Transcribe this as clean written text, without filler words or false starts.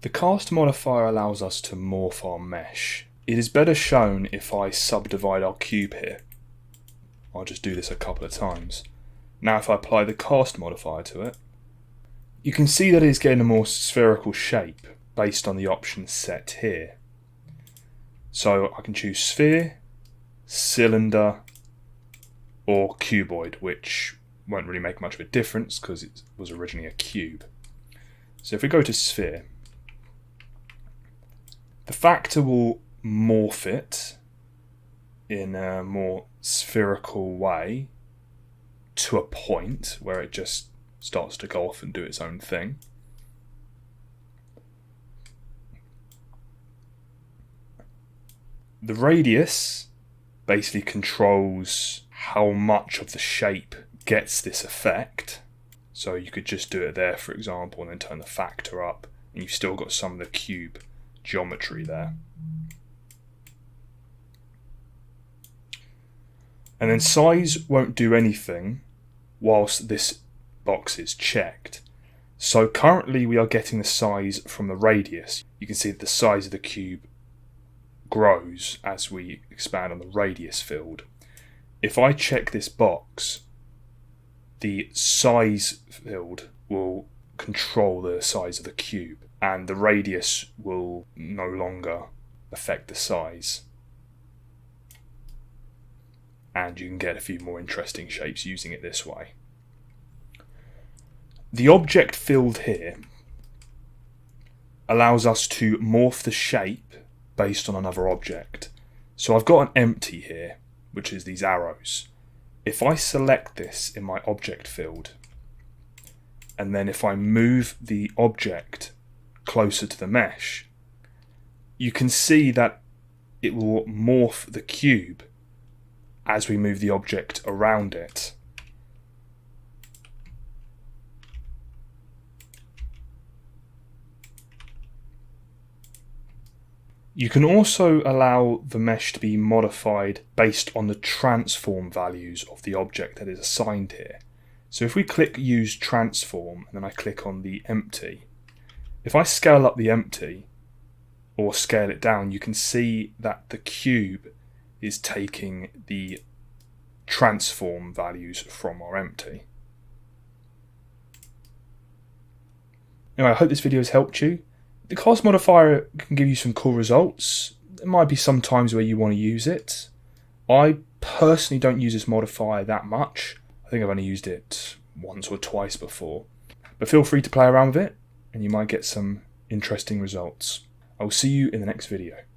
The cast modifier allows us to morph our mesh. It is better shown if I subdivide our cube here. I'll just do this a couple of times. Now if I apply the cast modifier to it, you can see that it is getting a more spherical shape based on the options set here. So I can choose sphere, cylinder, or cuboid, which won't really make much of a difference because it was originally a cube. So if we go to sphere, the factor will morph it in a more spherical way to a point where it just starts to go off and do its own thing. The radius basically controls how much of the shape gets this effect. So you could just do it there, for example, and then turn the factor up, and you've still got some of the cube geometry there. And then size won't do anything whilst this box is checked. So currently we are getting the size from the radius. You can see that the size of the cube grows as we expand on the radius field. If I check this box, the size field will control the size of the cube, and the radius will no longer affect the size. And you can get a few more interesting shapes using it this way. The object field here allows us to morph the shape based on another object. So I've got an empty here, which is these arrows. If I select this in my object field, and then if I move the object closer to the mesh, you can see that it will morph the cube as we move the object around it. You can also allow the mesh to be modified based on the transform values of the object that is assigned here. So if we click use transform and then I click on the empty, if I scale up the empty or scale it down, you can see that the cube is taking the transform values from our empty. Anyway, I hope this video has helped you. The cast modifier can give you some cool results. There might be some times where you want to use it. I personally don't use this modifier that much. I think I've only used it once or twice before. But feel free to play around with it and you might get some interesting results. I will see you in the next video.